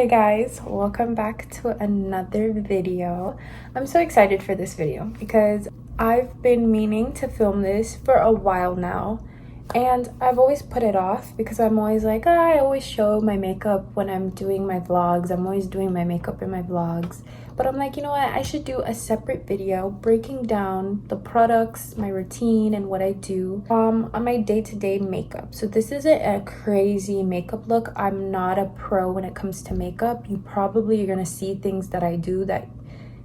Hey guys, welcome back to another video. I'm so excited for this video because I've been meaning to film this for a while now, and I've always put it off because I'm always like, I always show my makeup when I'm doing my vlogs. I'm always doing my makeup in my vlogs. But I'm like, you know what? I should do a separate video breaking down the products, my routine, and what I do on my day-to-day makeup. So this isn't a crazy makeup look. I'm not a pro when it comes to makeup. You probably are gonna see things that I do that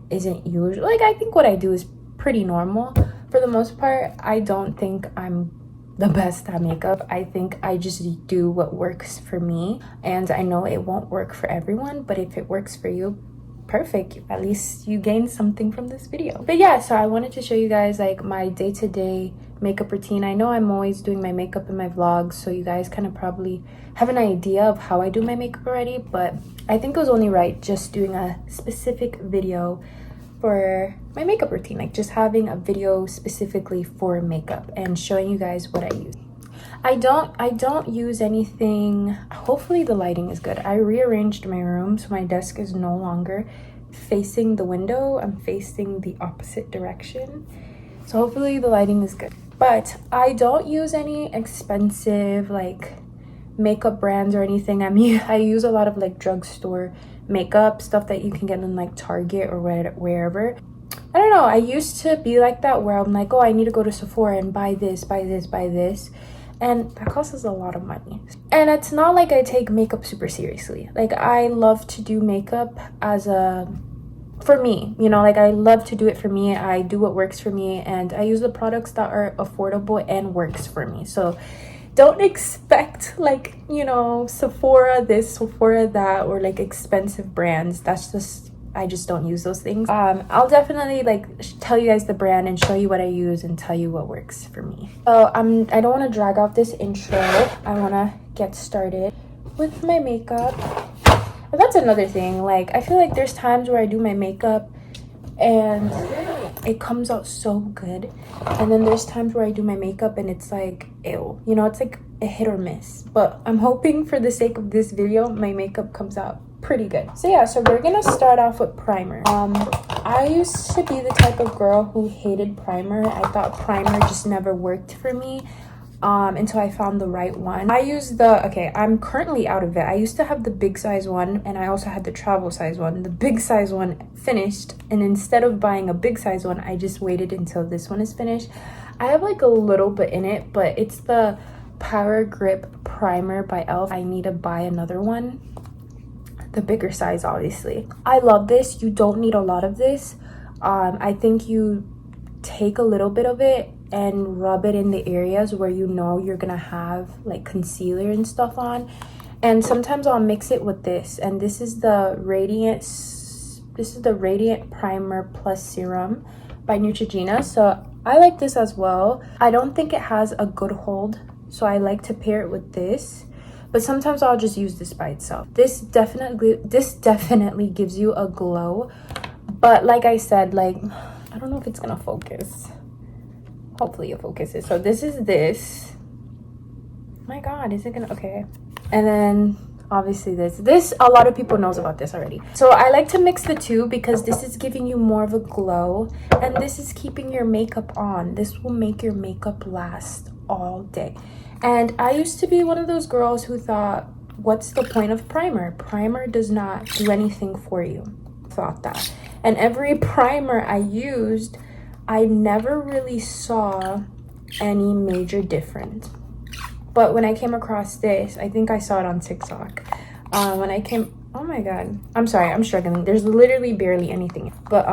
isn't usual. Like, I think what I do is pretty normal. For the most part, I don't think I'm the best at makeup. I think I just do what works for me, and I know it won't work for everyone, but if it works for you, perfect. At least you gained something from this video. But yeah, so I wanted to show you guys like my day-to-day makeup routine. I know I'm always doing my makeup in my vlogs, so you guys kind of probably have an idea of how I do my makeup already, but I think it was only right just doing a specific video for my makeup routine, like just having a video specifically for makeup and showing you guys what I use. I don't use anything. Hopefully the lighting is good. I rearranged my room so my desk is no longer facing the window. I'm facing the opposite direction, so hopefully the lighting is good. But I don't use any expensive like makeup brands or anything. I use a lot of like drugstore makeup stuff that you can get in like Target or wherever. I don't know, I used to be like that where I'm like, oh, I need to go to Sephora and buy this, and that costs us a lot of money. And it's not like I take makeup super seriously. Like, I love to do makeup for me, you know, like I love to do it for me. I do what works for me, and I use the products that are affordable and works for me. So don't expect like, you know, Sephora this, Sephora that, or like expensive brands. I just don't use those things. I'll definitely like tell you guys the brand and show you what I use and tell you what works for me. So I don't want to drag out this intro. I want to get started with my makeup. And that's another thing. Like, I feel like there's times where I do my makeup and it comes out so good, and then there's times where I do my makeup and it's like, ew, you know, it's like a hit or miss. But I'm hoping for the sake of this video my makeup comes out pretty good. So yeah, so we're gonna start off with primer. I used to be the type of girl who hated primer. I thought primer just never worked for me until I found the right one. I'm currently out of it. I used to have the big size one, and I also had the travel size one. The big size one finished, and instead of buying a big size one, I just waited until this one is finished. I have like a little bit in it, but it's the Power Grip Primer by e.l.f. I need to buy another one, the bigger size, obviously. I love this. You don't need a lot of this. I think you take a little bit of it and rub it in the areas where you know you're gonna have like concealer and stuff on, and sometimes I'll mix it with this, and this is the Radiant Primer Plus Serum by Neutrogena. So I like this as well. I don't think it has a good hold, so I like to pair it with this, but sometimes I'll just use this by itself. This definitely gives you a glow, but like I said, like, I don't know if it's gonna focus. Hopefully it focuses. So this is this. My god, is it gonna? Okay. And then obviously this a lot of people knows about this already. So I like to mix the two because this is giving you more of a glow, and this is keeping your makeup on. This will make your makeup last all day. And I used to be one of those girls who thought, what's the point of primer? Primer does not do anything for you. Thought that. And every primer I used, I never really saw any major difference. But when I came across this, I think I saw it on TikTok. Oh my god, I'm sorry, I'm struggling. There's literally barely anything. But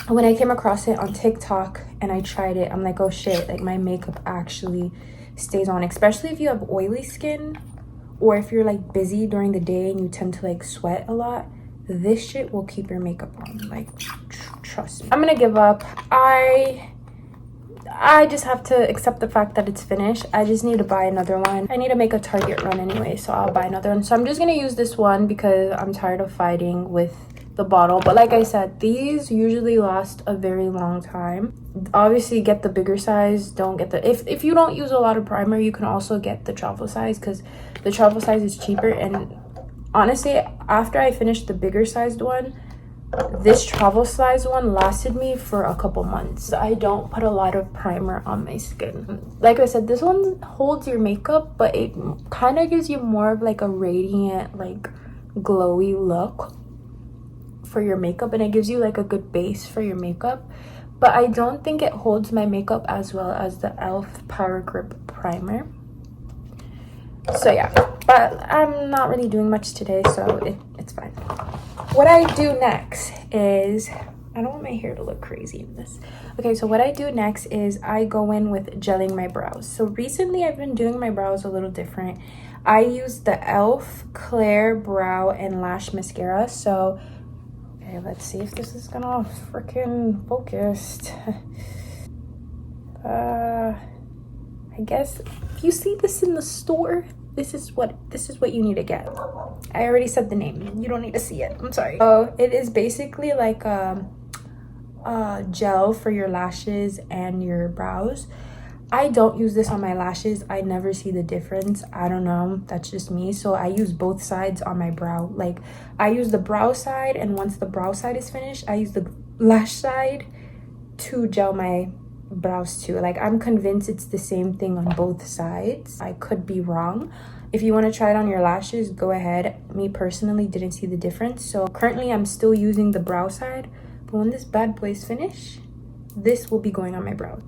when I came across it on TikTok and I tried it, I'm like, oh shit, like my makeup actually stays on, especially if you have oily skin, or if you're like busy during the day and you tend to like sweat a lot. This shit will keep your makeup on, like, trust me. I'm gonna give up. I just have to accept the fact that it's finished. I just need to buy another one. I need to make a Target run anyway, so I'll buy another one. So I'm just gonna use this one because I'm tired of fighting with the bottle. But like I said, these usually last a very long time. Obviously get the bigger size. Don't get the if you don't use a lot of primer, you can also get the travel size because the travel size is cheaper, and honestly, after I finished the bigger sized one, this travel size one lasted me for a couple months. I don't put a lot of primer on my skin. Like I said, this one holds your makeup, but it kind of gives you more of like a radiant, like glowy look for your makeup, and it gives you like a good base for your makeup. But I don't think it holds my makeup as well as the e.l.f. Power Grip Primer. So yeah, but I'm not really doing much today, so it's fine. What I do next is, I don't want my hair to look crazy in this. Okay, so what I do next is I go in with gelling my brows. So recently I've been doing my brows a little different. I use the e.l.f. Clear Brow and Lash Mascara. So, okay, let's see if this is gonna freaking focus. I guess if you see this in the store, this is what you need to get. I already said the name. You don't need to see it. I'm sorry. So it is basically like a gel for your lashes and your brows. I don't use this on my lashes. I never see the difference. I don't know. That's just me. So I use both sides on my brow. Like I use the brow side, and once the brow side is finished, I use the lash side to gel my brows too. Like I'm convinced it's the same thing on both sides. I could be wrong. If you want to try it on your lashes, go ahead. Me personally didn't see the difference, so currently I'm still using the brow side, but when this bad boy is finished, this will be going on my brow.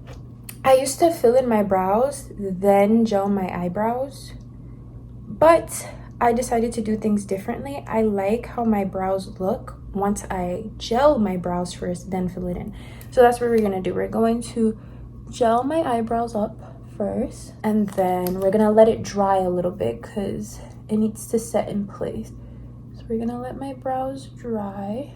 I used to fill in my brows, then gel my eyebrows, but I decided to do things differently. I like how my brows look once I gel my brows first, then fill it in. So that's what we're gonna do. We're going to gel my eyebrows up first, and then we're gonna let it dry a little bit because it needs to set in place. So we're gonna let my brows dry,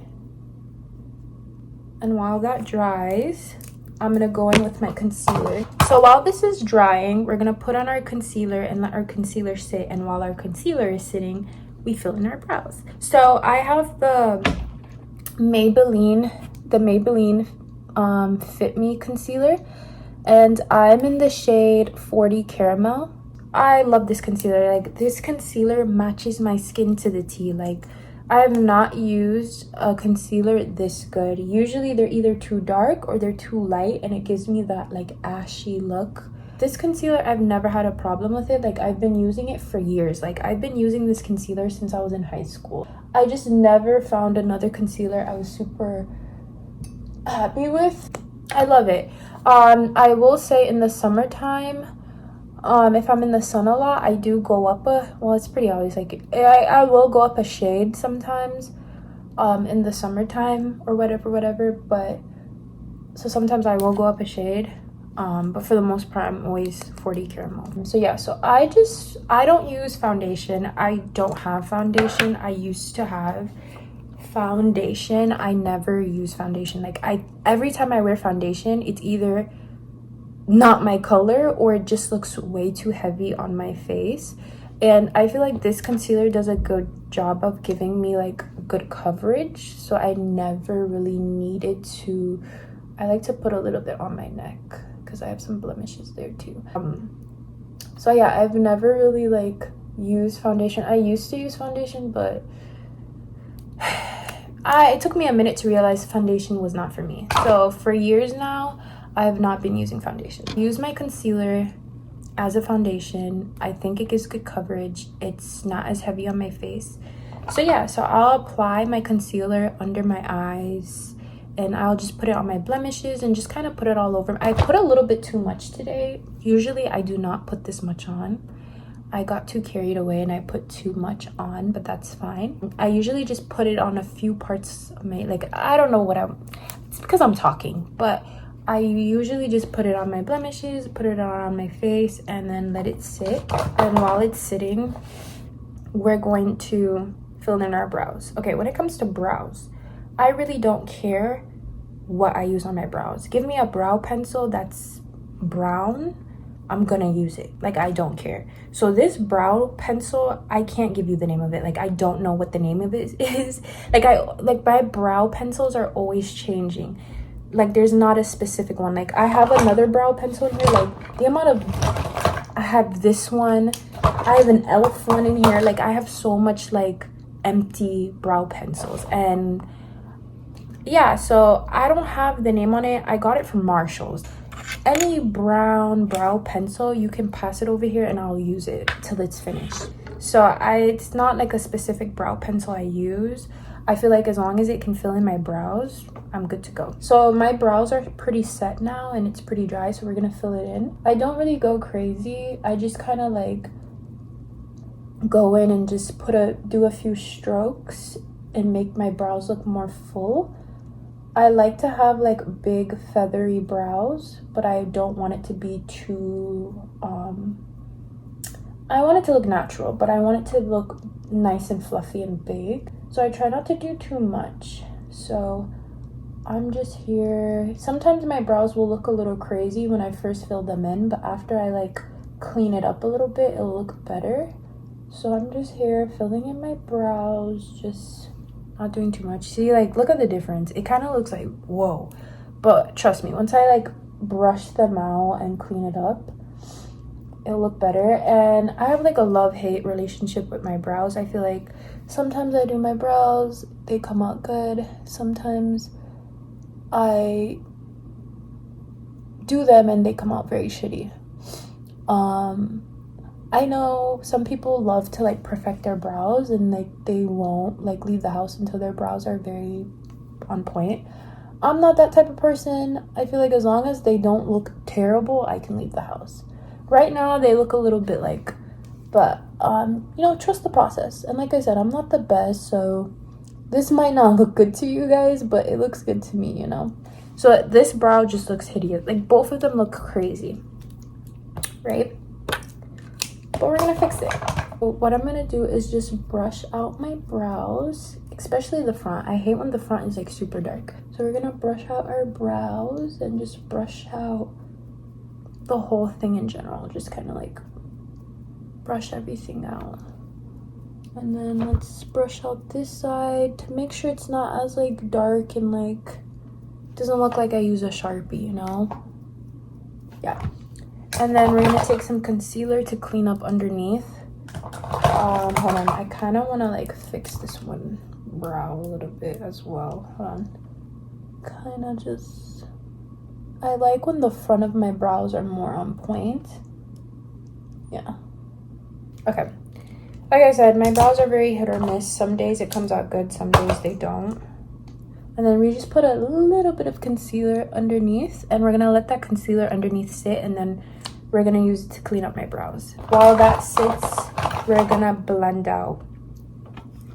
and while that dries, I'm gonna go in with my concealer. So while this is drying, we're gonna put on our concealer and let our concealer sit, and while our concealer is sitting, we fill in our brows. So I have the Maybelline Fit Me concealer, and I'm in the shade 40 Caramel. I love this concealer. Like this concealer matches my skin to the T. Like I have not used a concealer this good. Usually they're either too dark or they're too light, and it gives me that like ashy look. This concealer, I've never had a problem with it. Like I've been using it for years. Like I've been using this concealer since I was in high school. I just never found another concealer I was super happy with. I love it. I will say in the summertime, if I'm in the sun a lot, I do go up well, it's pretty obvious. Like I will go up a shade sometimes in the summertime or whatever, but so sometimes I will go up a shade, but for the most part I'm always 40 Caramel. So yeah, so I don't use foundation. I don't have foundation. I used to have foundation. I never use foundation. Like every time I wear foundation, it's either not my color or it just looks way too heavy on my face, and I feel like this concealer does a good job of giving me like good coverage, so I never really needed to. I like to put a little bit on my neck because I have some blemishes there too. So yeah, I've never really like used foundation. I used to use foundation, but it took me a minute to realize foundation was not for me. So for years now, I have not been using foundation. Use my concealer as a foundation. I think it gives good coverage. It's not as heavy on my face. So yeah, so I'll apply my concealer under my eyes, and I'll just put it on my blemishes and just kind of put it all over. I put a little bit too much today. Usually I do not put this much on. I got too carried away and I put too much on, but that's fine. I usually just put it on a few parts of my, like, I don't know it's because I'm talking, but I usually just put it on my blemishes, put it on my face, and then let it sit. And while it's sitting, we're going to fill in our brows. Okay, when it comes to brows, I really don't care what I use on my brows. Give me a brow pencil that's brown, I'm gonna use it. Like, I don't care. So this brow pencil, I can't give you the name of it. Like, I don't know what the name of it is. Like my brow pencils are always changing. Like, there's not a specific one. Like, I have another brow pencil here. Like, the amount of, I have this one, I have an e.l.f. one in here. Like, I have so much like empty brow pencils. And yeah, so I don't have the name on it. I got it from Marshall's. Any brown brow pencil, you can pass it over here and I'll use it till it's finished. So it's not like a specific brow pencil I use. I feel like as long as it can fill in my brows, I'm good to go. So my brows are pretty set now and it's pretty dry, so we're gonna fill it in. I don't really go crazy. I just kind of like go in and just do a few strokes and make my brows look more full. I like to have like big feathery brows, but I don't want it to be too I want it to look natural, but I want it to look nice and fluffy and big. So I try not to do too much. So I'm just here. Sometimes my brows will look a little crazy when I first fill them in, but after I like clean it up a little bit, it'll look better. So I'm just here filling in my brows, just not doing too much. See, like, look at the difference. It kind of looks like, whoa. But trust me, once I like brush them out and clean it up, it'll look better. And I have like a love-hate relationship with my brows. I feel like sometimes I do my brows, they come out good. Sometimes I do them and they come out very shitty. I know some people love to like perfect their brows and like they won't like leave the house until their brows are very on point. I'm not that type of person. I feel like as long as they don't look terrible, I can leave the house. Right now they look a little bit like, but you know, trust the process. And like I said, I'm not the best, so this might not look good to you guys, but it looks good to me, you know. So this brow just looks hideous. Like both of them look crazy, right? But we're gonna fix it. What I'm gonna do is just brush out my brows, especially the front. I hate when the front is like super dark. So we're gonna brush out our brows and just brush out the whole thing in general. Just kind of like brush everything out. And then let's brush out this side to make sure it's not as like dark and like doesn't look like I use a Sharpie, you know? Yeah. And then we're gonna take some concealer to clean up underneath. Hold on, I kind of want to like fix this one brow a little bit as well. Hold on. Kind of just, I like when the front of my brows are more on point. Yeah. Okay. Like I said, my brows are very hit or miss. Some days it comes out good, some days they don't. And then we just put a little bit of concealer underneath, and we're gonna let that concealer underneath sit, and then we're gonna use it to clean up my brows. While that sits, we're gonna blend out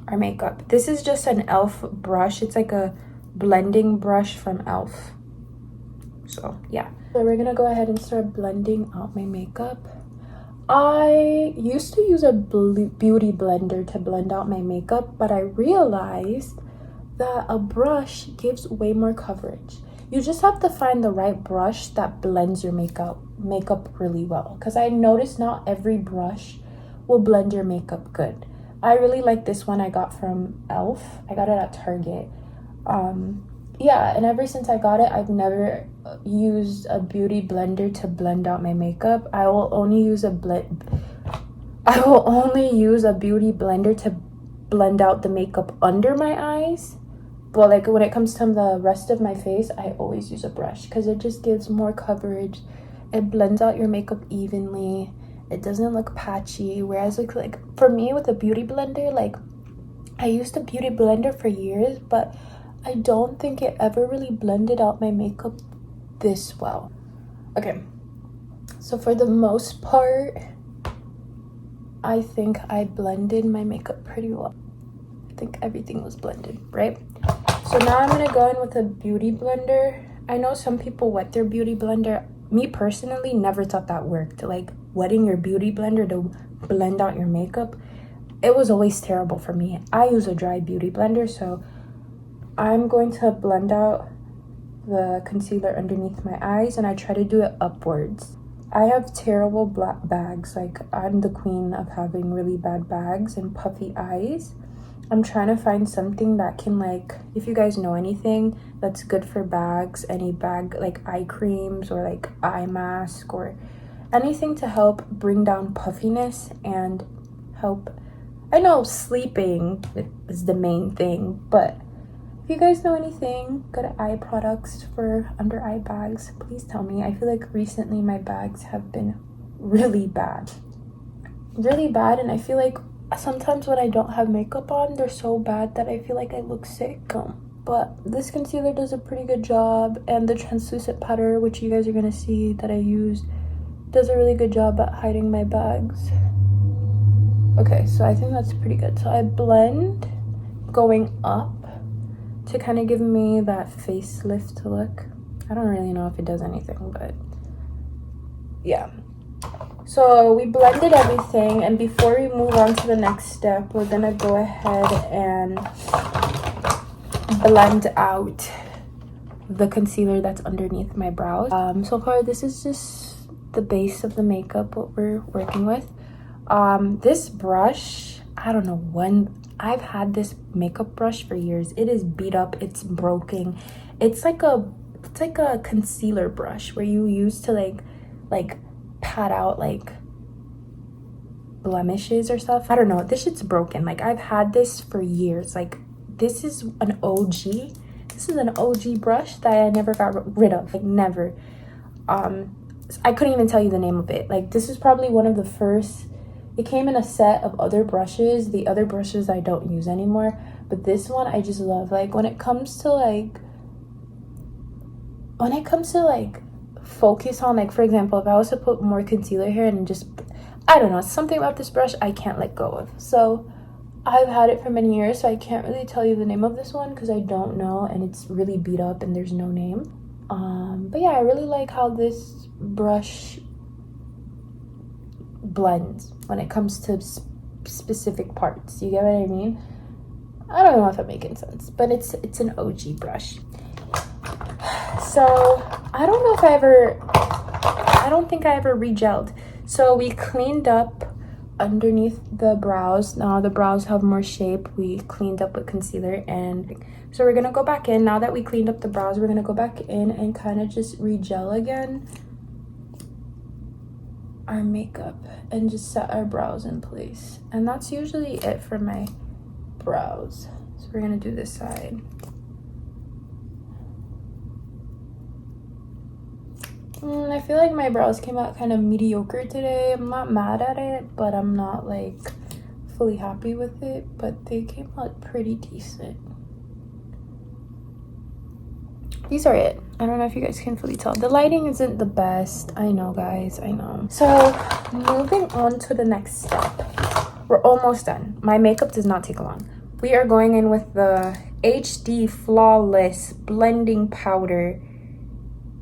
our makeup. This is just an e.l.f. brush. It's like a blending brush from e.l.f. So yeah. So we're gonna go ahead and start blending out my makeup. I used to use a beauty blender to blend out my makeup, but I realized that a brush gives way more coverage. You just have to find the right brush that blends your makeup really well, because I noticed not every brush will blend your makeup good. I really like this one I got from e.l.f. I got it at Target. Yeah, and ever since I got it, I've never used a beauty blender to blend out my makeup. I will only use a beauty blender to blend out the makeup under my eyes. But like when it comes to the rest of my face, I always use a brush because it just gives more coverage. It blends out your makeup evenly. It doesn't look patchy. Whereas like for me with a beauty blender, like I used a beauty blender for years, but I don't think it ever really blended out my makeup this well. Okay, so for the most part, I think I blended my makeup pretty well. I think everything was blended, right? So now I'm gonna go in with a beauty blender. I know some people wet their beauty blender. Me personally, never thought that worked. Like wetting your beauty blender to blend out your makeup, it was always terrible for me. I use a dry beauty blender, so I'm going to blend out the concealer underneath my eyes, and I try to do it upwards. I have terrible black bags. Like I'm the queen of having really bad bags and puffy eyes. I'm trying to find something that can, like, if you guys know anything that's good for bags, any bag, like eye creams or like eye mask or anything to help bring down puffiness and help I know sleeping is the main thing, but if you guys know anything, good eye products for under eye bags, please tell me. I feel like recently my bags have been really bad. Really bad, and I feel like sometimes when I don't have makeup on, they're so bad that I feel like I look sick. But this concealer does a pretty good job, and the translucent powder, which you guys are gonna see that I use, does a really good job at hiding my bags. Okay, so I think that's pretty good. So I blend going up to kind of give me that facelift look. I don't really know if it does anything, but yeah. So we blended everything, and before we move on to the next step, we're gonna go ahead and blend out the concealer that's underneath my brows. So far this is just the base of the makeup, what we're working with. This brush, I don't know when. I've had this makeup brush for years. It is beat up, it's broken. It's like a concealer brush where you use to like pat out like blemishes or stuff. I don't know, this shit's broken. Like, I've had this for years. Like, this is an OG. This is an OG brush that I never got rid of, like never. I couldn't even tell you the name of it. Like, this is probably one of the first. It came in a set of other brushes. The other brushes I don't use anymore, but this one I just love. Like, when it comes to focus on, like, for example, if I was to put more concealer here and just, I don't know, something about this brush I can't let go of. So I've had it for many years, so I can't really tell you the name of this one because I don't know, and it's really beat up and there's no name. But yeah, I really like how this brush blends when it comes to specific parts. You get what I mean? I don't know if I'm making sense, but it's an OG brush. So I don't think I ever re-gelled. So we cleaned up underneath the brows. Now the brows have more shape. We cleaned up with concealer, and so we're gonna go back in. Now that we cleaned up the brows, we're gonna go back in and kind of just re-gel again our makeup and just set our brows in place. And that's usually it for my brows. So we're gonna do this side. I feel like my brows came out kind of mediocre today. I'm not mad at it, but I'm not like fully happy with it, but they came out pretty decent. These are it. I don't know if you guys can fully tell. The lighting isn't the best. I know, guys, I know. So moving on to the next step. We're almost done. My makeup does not take long. We are going in with the HD Flawless Blending Powder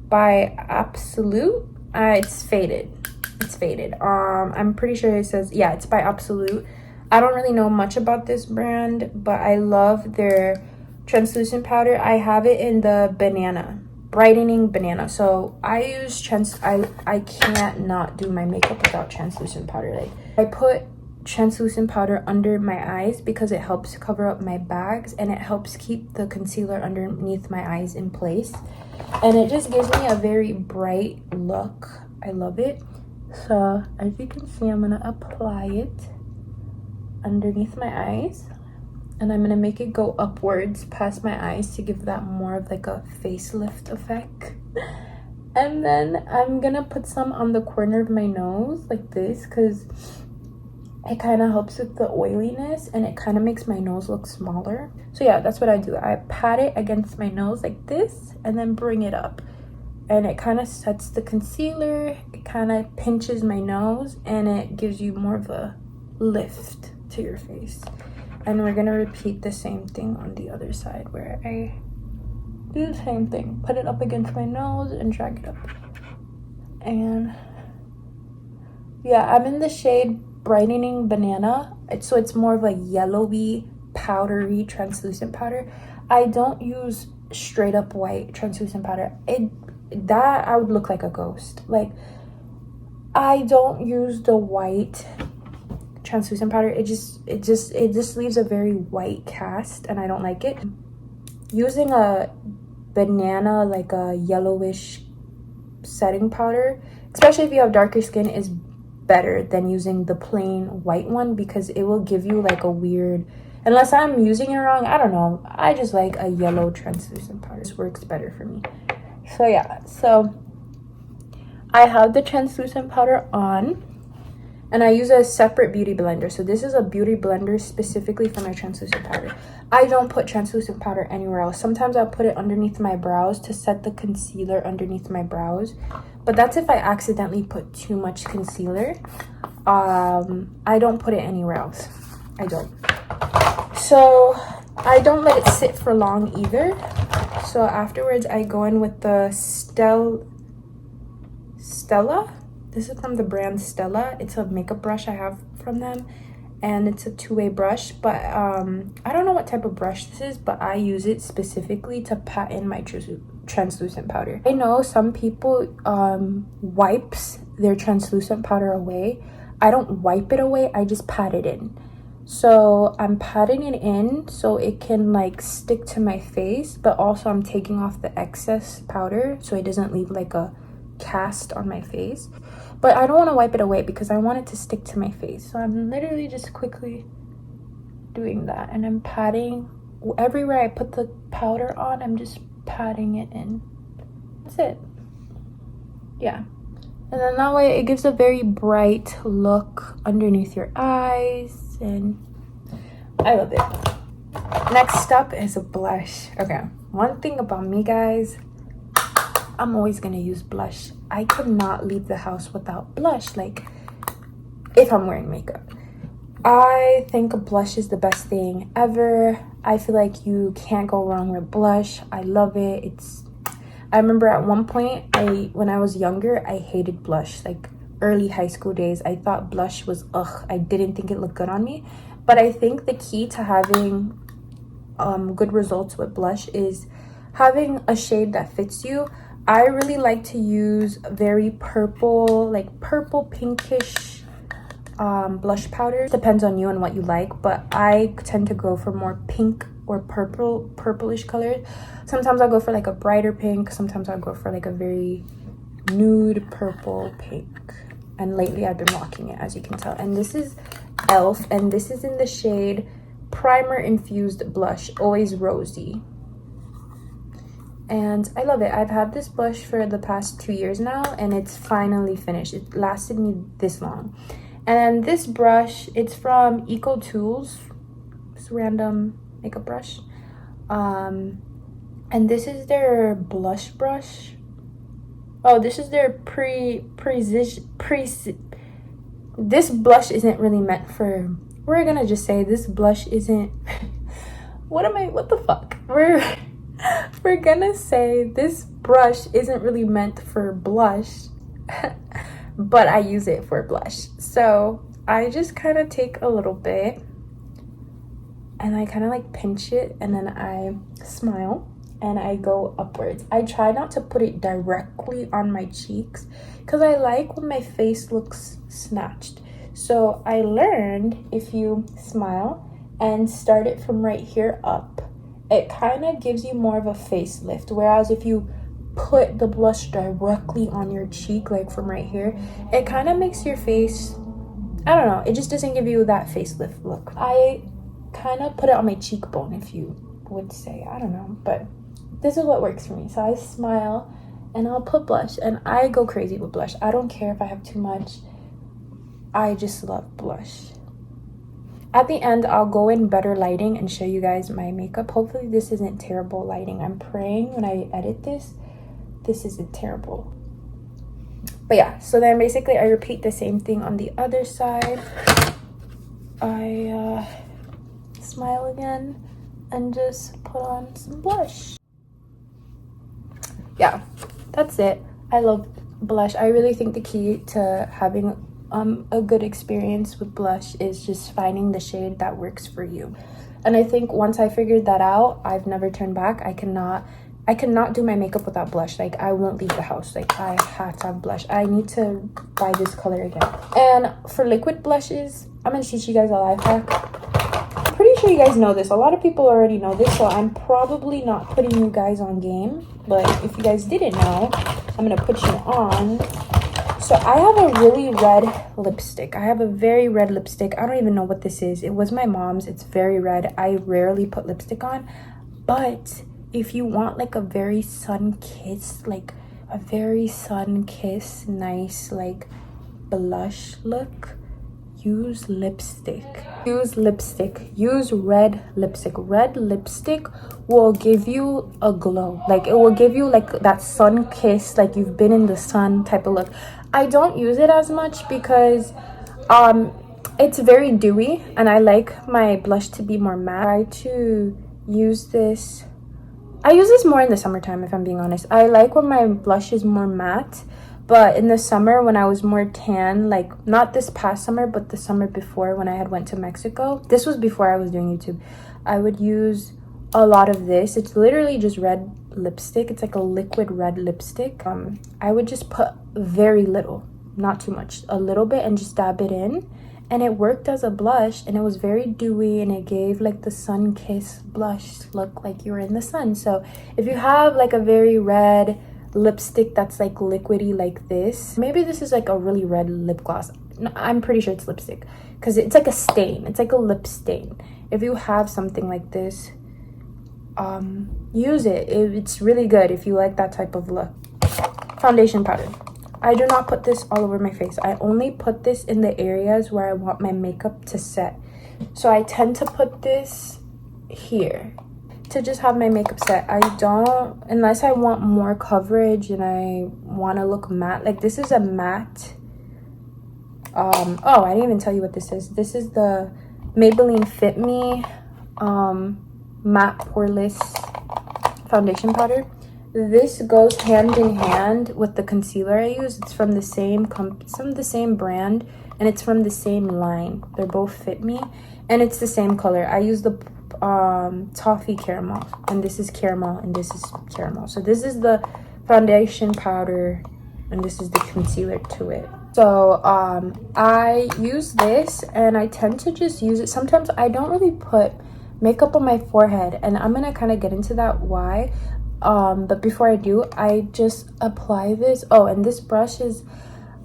by Absolute. It's faded. It's faded. I'm pretty sure it says, yeah, it's by Absolute. I don't really know much about this brand, but I love their translucent powder. I have it in the banana, brightening banana. So I use I can't not do my makeup without translucent powder. Like, I put translucent powder under my eyes because it helps cover up my bags and it helps keep the concealer underneath my eyes in place, and it just gives me a very bright look. I love it. So as you can see, I'm gonna apply it underneath my eyes, and I'm gonna make it go upwards past my eyes to give that more of like a facelift effect. And then I'm gonna put some on the corner of my nose like this, because it kind of helps with the oiliness and it kind of makes my nose look smaller. So yeah, that's what I do. I pat it against my nose like this and then bring it up, and it kind of sets the concealer. It kind of pinches my nose and it gives you more of a lift to your face. And we're gonna repeat the same thing on the other side, where I do the same thing. Put it up against my nose and drag it up. And yeah, I'm in the shade Brightening Banana. So it's more of a yellowy, powdery, translucent powder. I don't use straight up white translucent powder. That I would look like a ghost. Like, I don't use the white translucent powder. It just leaves a very white cast, and I don't like it. Using a banana, like a yellowish setting powder, especially if you have darker skin, is better than using the plain white one, because it will give you like a weird, unless I'm using it wrong, I don't know, I just like a yellow translucent powder. This works better for me. So yeah, so I have the translucent powder on, and I use a separate beauty blender. So this is a beauty blender specifically for my translucent powder. I don't put translucent powder anywhere else. Sometimes I'll put it underneath my brows to set the concealer underneath my brows, but that's if I accidentally put too much concealer. I don't put it anywhere else. I don't. So I don't let it sit for long either. So afterwards I go in with the Stella. This is from the brand Stella. It's a makeup brush I have from them, and it's a two-way brush, but I don't know what type of brush this is, but I use it specifically to pat in my translucent powder. I know some people wipes their translucent powder away. I don't wipe it away, I just pat it in. So I'm patting it in so it can like stick to my face, but also I'm taking off the excess powder so it doesn't leave like a cast on my face. But I don't want to wipe it away because I want it to stick to my face. So I'm literally just quickly doing that, and I'm patting everywhere I put the powder on. I'm just patting it in. That's it. Yeah. And then that way it gives a very bright look underneath your eyes, and I love it. Next up is a blush. Okay, one thing about me, guys, I'm always gonna use blush. I could not leave the house without blush, like if I'm wearing makeup. I think a blush is the best thing ever. I feel like you can't go wrong with blush. I love it. I remember at one point, when I was younger, I hated blush. Like early high school days, I thought blush was ugh. I didn't think it looked good on me. But I think the key to having good results with blush is having a shade that fits you. I really like to use very purple, like purple pinkish blush powder. Depends on you and what you like, but I tend to go for more pink or purplish colors. Sometimes I'll go for like a brighter pink. Sometimes I'll go for like a very nude purple pink. And lately I've been rocking it, as you can tell. And this is e.l.f. and this is in the shade Primer Infused Blush, Always Rosy. And I love it. I've had this blush for the past 2 years now, and it's finally finished. It lasted me this long. And this brush, it's from Eco Tools. It's a random makeup brush. And this is their blush brush. Oh, this is their this blush isn't really meant for, we're gonna just say this blush isn't what the fuck? We're gonna say this brush isn't really meant for blush, but I use it for blush. So I just kind of take a little bit and I kind of like pinch it, and then I smile and I go upwards. I try not to put it directly on my cheeks because I like when my face looks snatched. So I learned if you smile and start it from right here up, it kind of gives you more of a facelift. Whereas if you put the blush directly on your cheek, like from right here, it kind of makes your face, I don't know, it just doesn't give you that facelift look. I kind of put it on my cheekbone, if you would say, I don't know, but this is what works for me. So I smile and I'll put blush, and I go crazy with blush. I don't care if I have too much. I just love blush. At the end, I'll go in better lighting and show you guys my makeup. Hopefully this isn't terrible lighting. I'm praying when I edit this isn't terrible. But yeah, so then basically I repeat the same thing on the other side. I smile again and just put on some blush. Yeah, that's it. I love blush. I really think the key to having a good experience with blush is just finding the shade that works for you. And I think once I figured that out, I've never turned back. I cannot do my makeup without blush. Like, I won't leave the house. Like, I have to have blush. I need to buy this color again. And for liquid blushes, I'm gonna teach you guys a life hack. I'm pretty sure you guys know this. A lot of people already know this, so I'm probably not putting you guys on game. But if you guys didn't know, I'm gonna put you on. So I have a really red lipstick. I have a very red lipstick. I don't even know what this is. It was my mom's. It's very red. I rarely put lipstick on. But if you want like a very sun-kissed, like a very sun-kissed, nice like blush look, use lipstick. Use lipstick. Use red lipstick. Red lipstick will give you a glow. Like it will give you like that sun-kissed, like you've been in the sun type of look. I don't use it as much because it's very dewy and I like my blush to be more matte. I try to use this. I use this more in the summertime, if I'm being honest. I like when my blush is more matte, but in the summer when I was more tan, like not this past summer but the summer before when I had went to Mexico, this was before I was doing YouTube, I would use a lot of this. It's literally just red lipstick. It's like a liquid red lipstick. I would just put very little, not too much, a little bit, and just dab it in, and it worked as a blush, and it was very dewy, and it gave like the sun-kissed blush look, like you were in the sun. So if you have like a very red lipstick that's like liquidy like this, maybe this is like a really red lip gloss. No, I'm pretty sure it's lipstick because it's like a stain. It's like a lip stain. If you have something like this, use it. It's really good if you like that type of look. Foundation powder. I do not put this all over my face. I only put this in the areas where I want my makeup to set. So I tend to put this here to just have my makeup set. I don't, unless I want more coverage and I want to look matte. Like this is a matte. Oh, I didn't even tell you what this is. This is the Maybelline Fit Me matte poreless foundation powder. This goes hand in hand with the concealer I use. It's from the same brand, and it's from the same line. They're both Fit Me, and it's the same color. I use the toffee caramel, and this is caramel, and this is caramel. So this is the foundation powder, and this is the concealer to it. So I use this, and I tend to just use it. Sometimes I don't really put makeup on my forehead, and I'm gonna kind of get into that why. But before I do, I just apply this. Oh, and this brush is,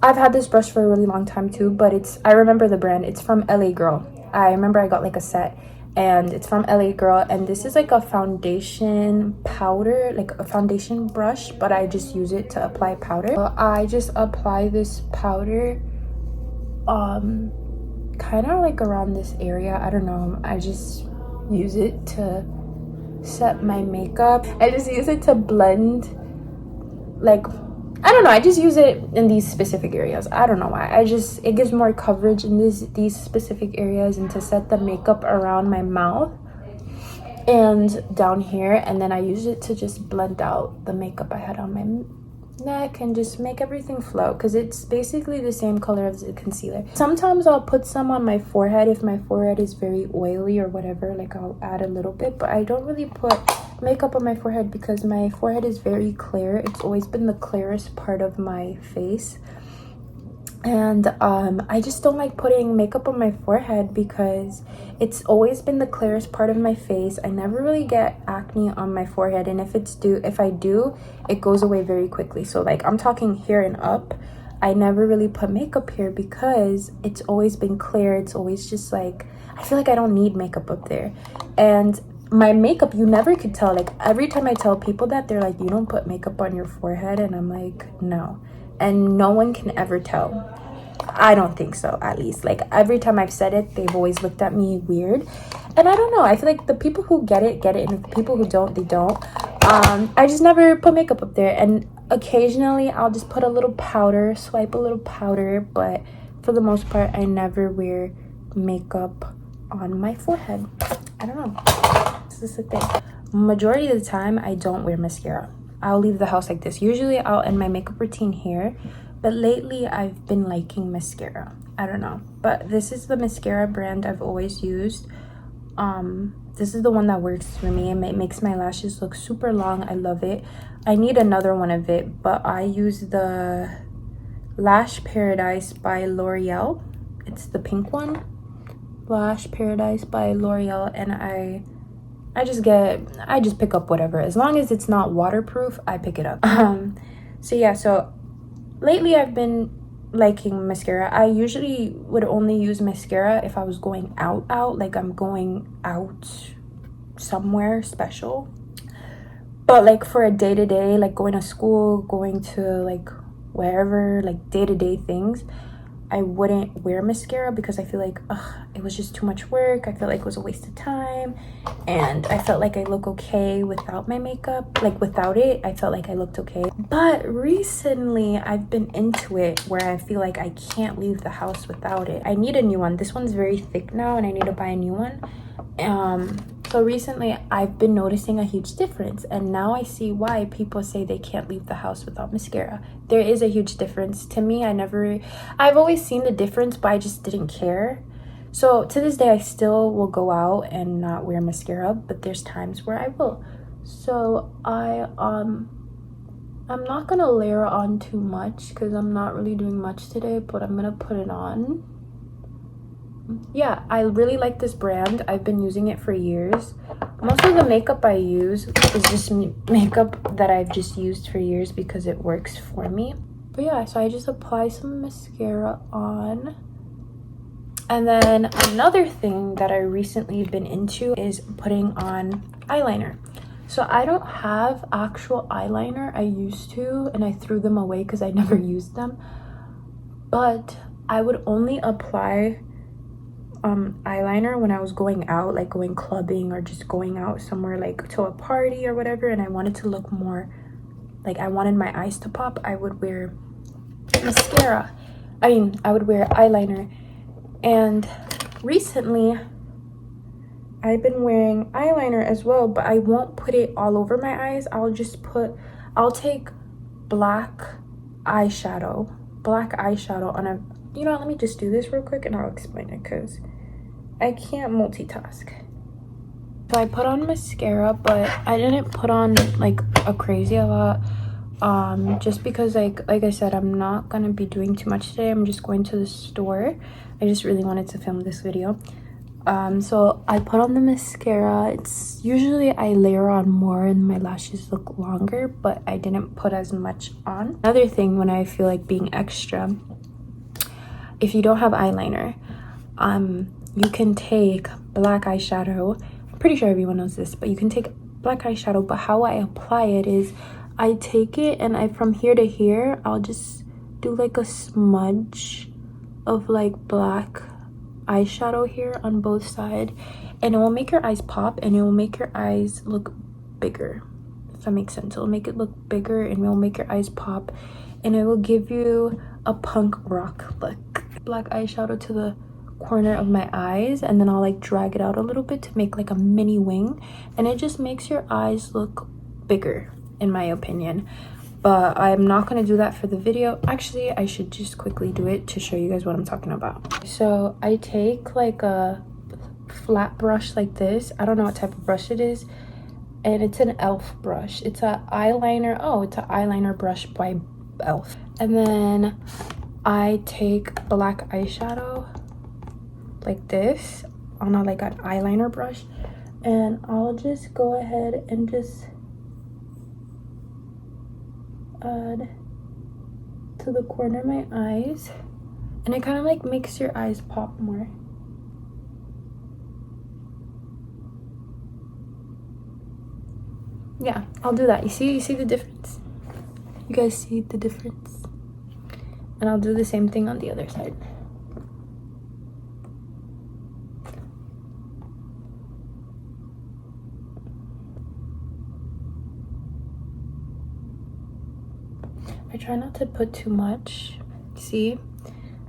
I've had this brush for a really long time too, but I remember the brand. It's from LA Girl. I remember I got like a set, and it's from LA Girl, and this is like a foundation powder, like a foundation brush, but I just use it to apply powder. So I just apply this powder kind of like around this area. I don't know, I just use it to set my makeup. I just use it to blend, like, I don't know, I just use it in these specific areas. I don't know why. It gives more coverage in these specific areas, and to set the makeup around my mouth and down here, and then I use it to just blend out the makeup I had on my neck and just make everything flow, because it's basically the same color as the concealer. Sometimes I'll put some on my forehead if my forehead is very oily or whatever, like I'll add a little bit, but I don't really put makeup on my forehead because my forehead is very clear. It's always been the clearest part of my face, and I just don't like putting makeup on my forehead because it's always been the clearest part of my face. I never really get acne on my forehead, and if I do, it goes away very quickly. So like I'm talking here and up, I never really put makeup here because it's always been clear. It's always just like, I feel like I don't need makeup up there. And my makeup, you never could tell. Like every time I tell people that, they're like, you don't put makeup on your forehead, and I'm like, no. And no one can ever tell. I don't think so, at least. Like every time I've said it, they've always looked at me weird, and I don't know, I feel like the people who get it, and the people who don't, they don't. I just never put makeup up there, and occasionally I'll just put a little powder, swipe a little powder, but for the most part I never wear makeup on my forehead. I don't know, this is the thing. Majority of the time I don't wear mascara. I'll leave the house like this. Usually I'll end my makeup routine here, but lately I've been liking mascara. I don't know, but this is the mascara brand I've always used. This is the one that works for me, and it makes my lashes look super long. I love it. I need another one of it, but I use the Lash Paradise by L'Oreal. It's the pink one, Lash Paradise by L'Oreal, and I just pick up whatever. As long as it's not waterproof, I pick it up. So yeah, so lately I've been liking mascara. I usually would only use mascara if I was going out, like I'm going out somewhere special. But like for a day-to-day, like going to school, going to like wherever, like day-to-day things, I wouldn't wear mascara because I feel like it was just too much work. I felt like it was a waste of time, and I felt like I look okay without my makeup. Like without it, I felt like I looked okay. But recently I've been into it where I feel like I can't leave the house without it. I need a new one. This one's very thick now and I need to buy a new one. So recently I've been noticing a huge difference, and now I see why people say they can't leave the house without mascara. There is a huge difference. To me, I've always seen the difference, but I just didn't care. So to this day, I still will go out and not wear mascara, but there's times where I will. So I'm not gonna layer on too much because I'm not really doing much today, but I'm gonna put it on. Yeah, I really like this brand. I've been using it for years. Most of the makeup I use is just makeup that I've just used for years because it works for me. But yeah, so I just apply some mascara on. And then another thing that I recently been into is putting on eyeliner. So I don't have actual eyeliner. I used to, and I threw them away because I never used them. But I would only apply eyeliner when I was going out, like going clubbing or just going out somewhere like to a party or whatever, and I wanted to look more like I wanted my eyes to pop. I would wear mascara. I would wear eyeliner. And recently I've been wearing eyeliner as well, but I won't put it all over my eyes. I'll take black eyeshadow on a, you know, let me just do this real quick and I'll explain it because I can't multitask. So I put on mascara, but I didn't put on like a crazy a lot, just because like I said, I'm not gonna be doing too much today. I'm just going to the store. I just really wanted to film this video. So I put on the mascara. It's usually I layer on more and my lashes look longer, but I didn't put as much on. Another thing, when I feel like being extra, if you don't have eyeliner, you can take black eyeshadow. I'm pretty sure everyone knows this, but you can take black eyeshadow, but how I apply it is I take it and from here to here, I'll just do like a smudge of like black eyeshadow here on both sides, and it will make your eyes pop and it will make your eyes look bigger, if that makes sense. It'll make it look bigger and it will make your eyes pop, and it will give you a punk rock look. Black eyeshadow to the corner of my eyes, and then I'll like drag it out a little bit to make like a mini wing, and it just makes your eyes look bigger in my opinion. But I'm not going to do that for the video. Actually, I should just quickly do it to show you guys what I'm talking about. So I take like a flat brush like this. I don't know what type of brush it is, and it's an e.l.f. brush. It's an eyeliner. Oh, it's an eyeliner brush by e.l.f. And then I take black eyeshadow like this on like an eyeliner brush, and I'll just go ahead and just add to the corner of my eyes, and it kind of like makes your eyes pop more. Yeah, I'll do that. You see the difference? You guys see the difference? And I'll do the same thing on the other side. I try not to put too much. See?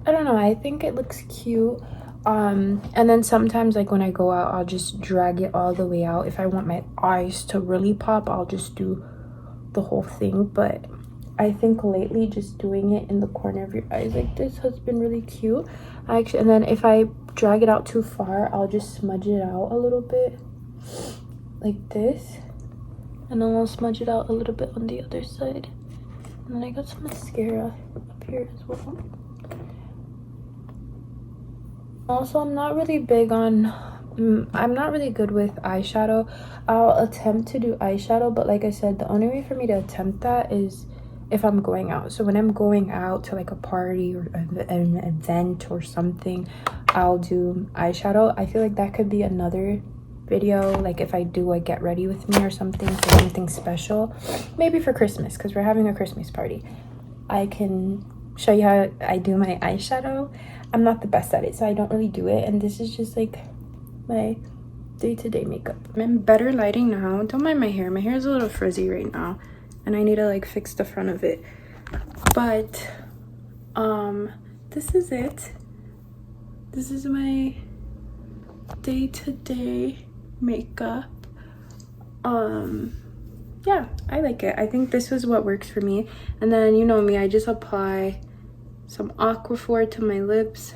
I don't know. I think it looks cute. And then sometimes like when I go out, I'll just drag it all the way out. If I want my eyes to really pop, I'll just do the whole thing. But I think lately just doing it in the corner of your eyes like this has been really cute. And then if I drag it out too far, I'll just smudge it out a little bit like this. And then I'll smudge it out a little bit on the other side. And then I got some mascara up here as well. Also, I'm not really big on, I'm not really good with eyeshadow. I'll attempt to do eyeshadow, but like I said, the only way for me to attempt that is if I'm going out. So when I'm going out to like a party or an event or something, I'll do eyeshadow. I feel like that could be another video, like if I do a get ready with me or something for something special, maybe for Christmas, because we're having a Christmas party. I can show you how I do my eyeshadow. I'm not the best at it, so I don't really do it, and this is just like my day-to-day makeup. I'm in better lighting now. Don't mind my hair. My hair is a little frizzy right now, and I need to like fix the front of it. But this is it. This is my day-to-day makeup. Yeah, I like it. I think this is what works for me. And then, you know me, I just apply some Aquaphor to my lips,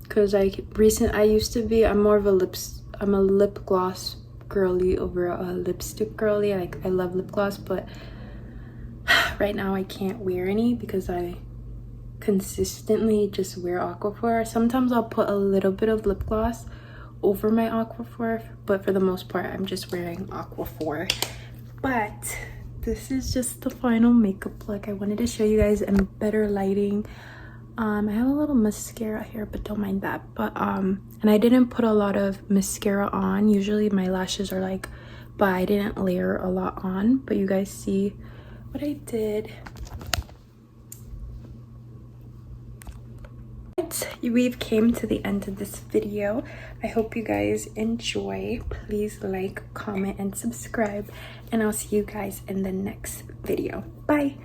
because I'm more of a lip gloss girly over a lipstick girly. Like, I love lip gloss, but right now I can't wear any because I consistently just wear Aquaphor. Sometimes I'll put a little bit of lip gloss over my Aquaphor, but for the most part I'm just wearing Aquaphor. But this is just the final makeup look. I wanted to show you guys in better lighting. I have a little mascara here, but don't mind that. But and I didn't put a lot of mascara on. Usually my lashes are like, but I didn't layer a lot on. But you guys see what I did. We've came to the end of this video. I hope you guys enjoy. Please like, comment, and subscribe, and I'll see you guys in the next video. Bye.